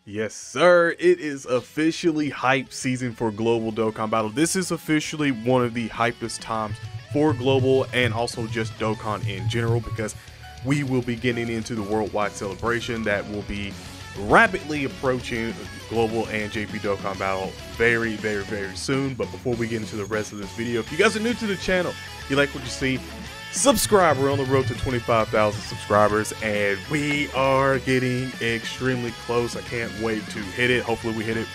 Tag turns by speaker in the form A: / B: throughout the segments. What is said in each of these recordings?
A: Yes, sir. It is officially hype season for Global Dokkan Battle. This is officially one of the hypest times for Global and also just Dokkan in general, because we will be getting into the worldwide celebration that will be rapidly approaching Global and JP Dokkan Battle very soon. But before we get into the rest of this video, if you guys are new to the channel, you like what you see, subscribe. We're on the road to 25,000 subscribers and we are getting extremely close. I can't wait to hit it. Hopefully we hit it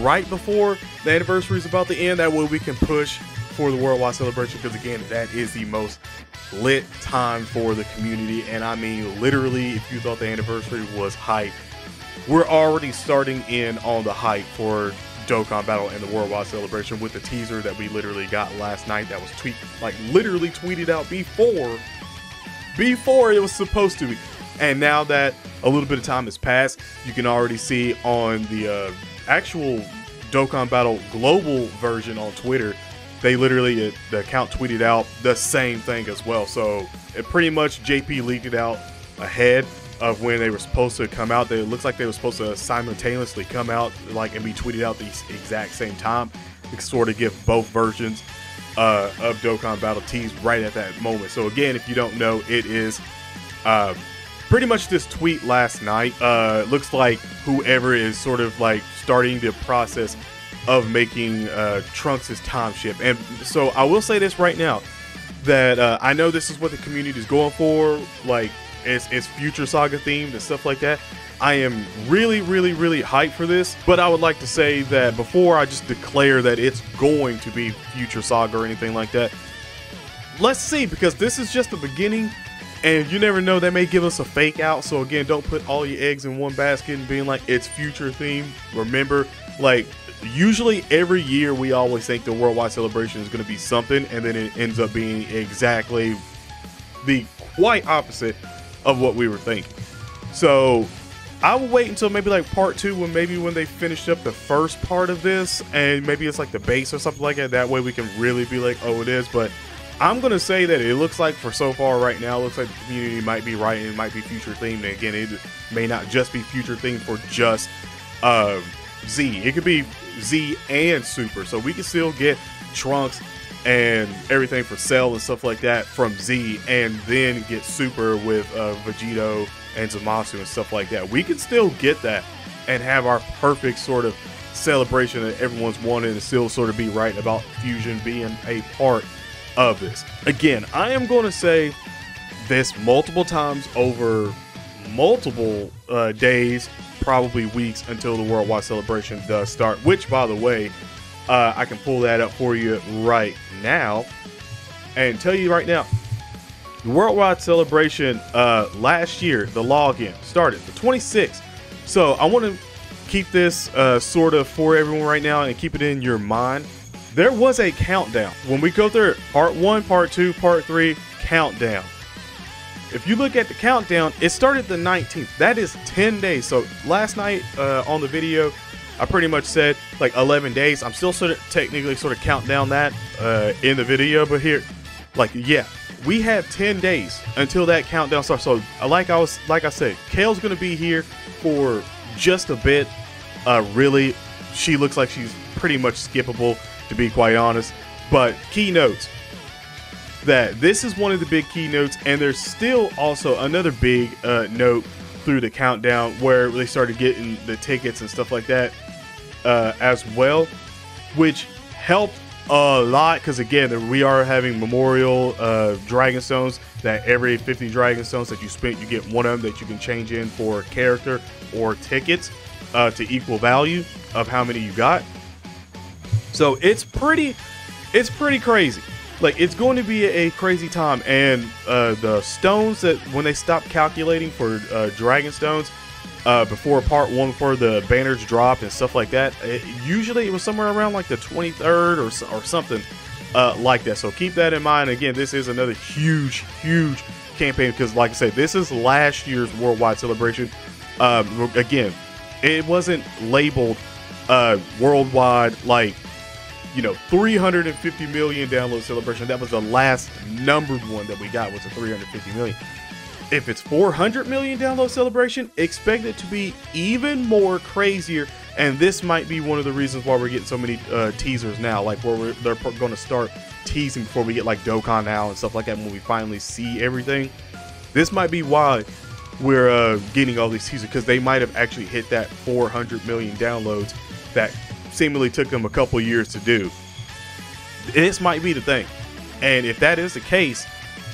A: right before the anniversary is about to end. That way we can push for the worldwide celebration, because again, that is the most lit time for the community. And I mean, literally, if you thought the anniversary was hype, we're already starting in on the hype for Dokkan Battle and the worldwide celebration with the teaser that we literally got last night. That was literally tweeted out before it was supposed to be. And now that a little bit of time has passed, you can already see on the actual Dokkan Battle global version on Twitter, they literally, the account tweeted out the same thing as well. So it pretty much, JP leaked it out ahead of when they were supposed to come out. It looks like they were supposed to simultaneously come out and be tweeted out the exact same time, to sort of give both versions of Dokkan Battle teased right at that moment. So again, if you don't know, it is pretty much this tweet last night. Looks like whoever is sort of like starting the process of making Trunks' time ship. And so I will say this right now, that I know this is what the community is going for, like it's Future Saga themed and stuff like that. I am really hyped for this, but I would like to say that before I just declare that it's going to be Future Saga or anything like that, let's see, because this is just the beginning and you never know, they may give us a fake out. So again, don't put all your eggs in one basket and being like it's future themed. Remember, like, usually every year we always think the worldwide celebration is going to be something, and then it ends up being exactly the quite opposite of what we were thinking. So I will wait until maybe like part 2, when they finished up the first part of this, and maybe it's like the base or something like that. That way we can really be like, oh, it is. But I'm gonna say that it looks like, for so far right now, it looks like the community might be right, and it might be future themed. And again, it may not just be future themed for just Z. It could be Z and Super, so we can still get Trunks and everything for Cell and stuff like that from Z, and then get Super with Vegito and Zamasu and stuff like that. We can still get that and have our perfect sort of celebration that everyone's wanted, and still sort of be right about Fusion being a part of this. Again, I am going to say this multiple times over multiple days, probably weeks, until the worldwide celebration does start, which, by the way, I can pull that up for you right now and tell you right now, the worldwide celebration last year, the login started the 26th. So I want to keep this sort of for everyone right now and keep it in your mind. There was a countdown when we go through part 1, part 2, part 3 countdown. If you look at the countdown, it started the 19th. That is 10 days. So last night on the video, I pretty much said like 11 days. I'm still sort of technically sort of counting down that in the video, but here, like, yeah, we have 10 days until that countdown starts. So like I said, Kale's gonna be here for just a bit. Really, she looks like she's pretty much skippable, to be quite honest. But keynotes, that this is one of the big keynotes, and there's still also another big note through the countdown where they started getting the tickets and stuff like that as well, which helped a lot, because again, we are having memorial dragon stones, that every 50 dragon stones that you spent, you get one of them that you can change in for character or tickets to equal value of how many you got. So it's pretty crazy. Like, it's going to be a crazy time. And the stones, that when they stopped calculating for dragon stones before part 1, before the banners dropped and stuff like that, usually it was somewhere around like the 23rd or something like that. So keep that in mind. Again, this is another huge campaign, because like I said, this is last year's worldwide celebration. Again, it wasn't labeled worldwide, like, you know, 350 million download celebration. That was the last numbered one that we got, was a 350 million. if it's 400 million download celebration, expect it to be even more crazier. And this might be one of the reasons why we're getting so many teasers now, like where they're going to start teasing before we get like Dokkan now and stuff like that. When we finally see everything, this might be why we're getting all these teasers, because they might have actually hit that 400 million downloads that seemingly took them a couple years to do. This might be the thing, and if that is the case,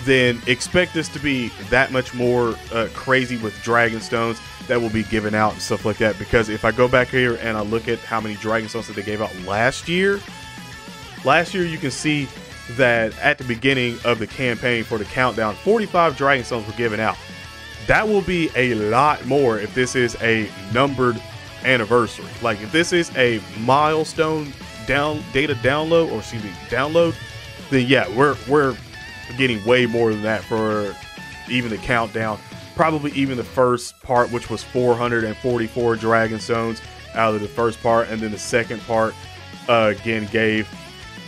A: then expect this to be that much more crazy with Dragon Stones that will be given out and stuff like that. Because if I go back here and I look at how many Dragon Stones that they gave out last year, you can see that at the beginning of the campaign for the countdown, 45 Dragon Stones were given out. That will be a lot more if this is a numbered anniversary. Like if this is a milestone data download, or excuse me, download, then yeah, we're getting way more than that for even the countdown. Probably even the first part, which was 444 Dragon Stones out of the first part, and then the second part again gave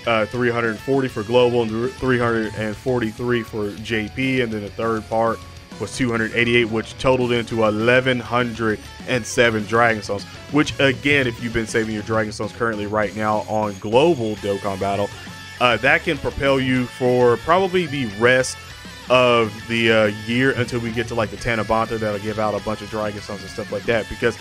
A: 340 for global and 343 for JP, and then the third part was 288, which totaled into 1107 Dragon Stones, which again, if you've been saving your Dragon Stones currently right now on global Dokkan Battle, that can propel you for probably the rest of the year until we get to like the Tanabanta that'll give out a bunch of Dragon Stones and stuff like that. Because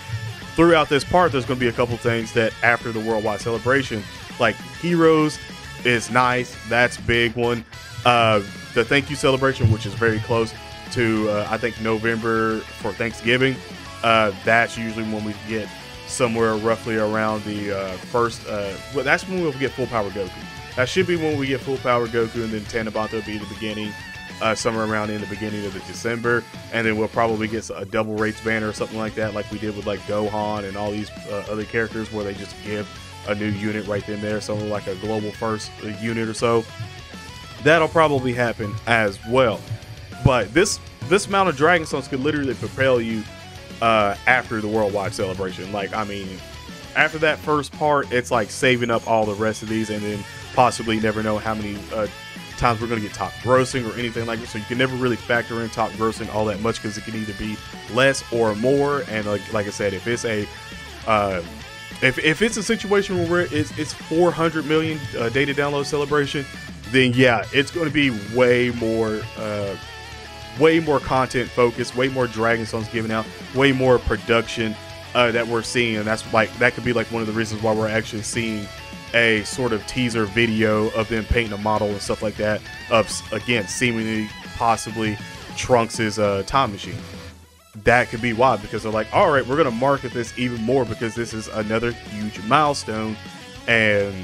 A: throughout this part, there's going to be a couple things that after the worldwide celebration, like Heroes is nice, that's big one. The thank you celebration, which is very close to I think November for Thanksgiving, that's usually when we get somewhere roughly around the first well, that's when we'll get full power Goku. That should be when we get full power Goku, and then Tanabanta will be the beginning, somewhere around in the beginning of the December, and then we'll probably get a double rates banner or something like that, like we did with like Gohan and all these other characters, where they just give a new unit right then there, something like a global first unit or so. That'll probably happen as well. But this amount of Dragon Stones could literally propel you after the worldwide celebration. Like, I mean, after that first part, it's like saving up all the rest of these, and then possibly never know how many times we're going to get top grossing or anything like that. So you can never really factor in top grossing all that much, because it can either be less or more. And like I said, if it's a if it's a situation where it's 400 million data download celebration, then yeah, it's going to be way more content focused, way more Dragon Stones given out, way more production that we're seeing. And that's like, that could be like one of the reasons why we're actually seeing a sort of teaser video of them painting a model and stuff like that of, again, seemingly possibly Trunks' time machine. That could be why, because they're like, all right, we're going to market this even more, because this is another huge milestone, and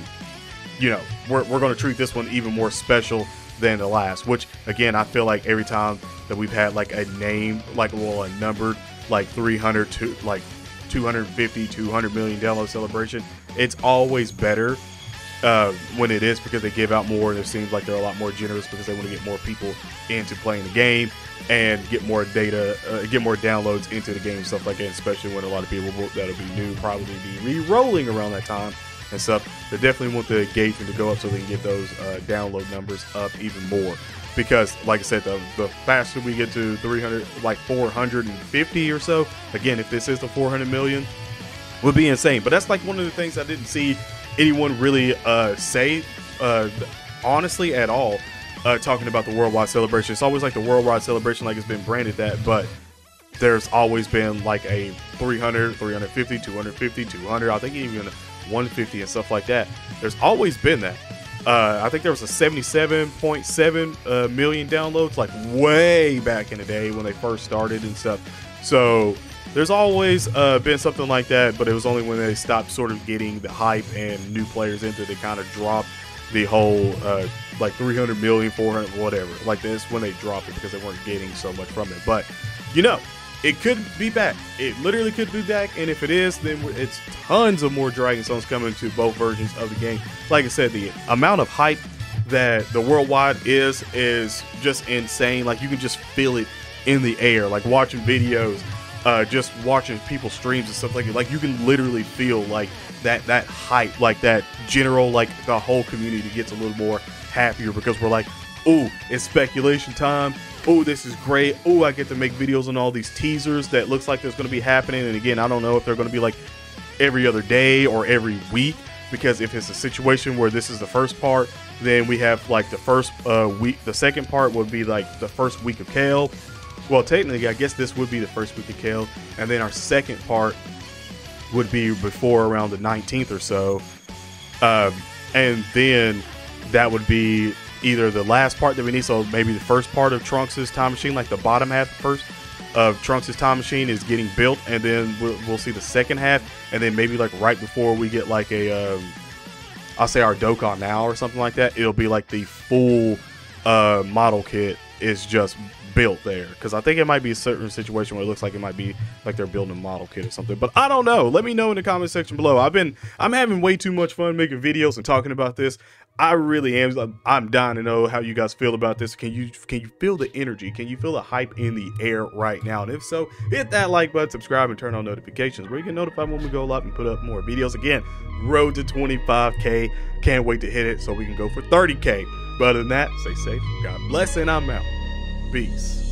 A: you know, we're going to treat this one even more special than the last. Which again, I feel like every time that we've had like a name, like, well, a numbered like 300 to like 250 200 million download celebration, it's always better when it is, because they give out more, and it seems like they're a lot more generous, because they want to get more people into playing the game and get more data, get more downloads into the game, stuff like that. Especially when a lot of people that'll be new probably be re-rolling around that time and stuff. They definitely want the engagement to go up so they can get those download numbers up even more. Because like I said, the faster we get to 300, like 450 or so, again, if this is the 400 million, would be insane. But that's like one of the things I didn't see anyone really say honestly at all, talking about the worldwide celebration. It's always like the worldwide celebration, like it's been branded that, but there's always been like a 300, 350, 250, 200, I think even 150 and stuff like that. There's always been that. I think there was a 77.7 million downloads, like way back in the day when they first started and stuff. So there's always been something like that, but it was only when they stopped sort of getting the hype and new players into, they kind of dropped the whole like 300 million, 400, whatever. Like this, when they dropped it, because they weren't getting so much from it. But you know, it could be back. It literally could be back, and if it is, then it's tons of more Dragon Stones coming to both versions of the game. Like I said, the amount of hype that the worldwide is just insane. Like, you can just feel it in the air. Like watching videos, just watching people's streams and stuff like that. Like, you can literally feel like that hype, like that general, like the whole community gets a little more happier, because we're like, oh, it's speculation time. Oh, this is great. Oh, I get to make videos on all these teasers that looks like there's going to be happening. And again, I don't know if they're going to be like every other day or every week, because if it's a situation where this is the first part, then we have like the first week. The second part would be like the first week of Kale. Well, technically, I guess this would be the first week of Kale. And then our second part would be before around the 19th or so. And then that would be either the last part that we need, so maybe the first part of Trunks' time machine, like the bottom half first of Trunks' time machine is getting built, and then we'll see the second half, and then maybe like right before we get like a I'll say our Dokkan now or something like that, it'll be like the full model kit is just built there, because I think it might be a certain situation where it looks like it might be like they're building a model kit or something, but I don't know. Let me know in the comment section below. I'm having way too much fun making videos and talking about this. I really am. I'm dying to know how you guys feel about this. Can you feel the energy? Can you feel the hype in the air right now? And if so, hit that like button, subscribe, and turn on notifications where you get notified when we go live and put up more videos. Again, road to 25K. Can't wait to hit it so we can go for 30K. But other than that, stay safe. God bless, and I'm out. Peace.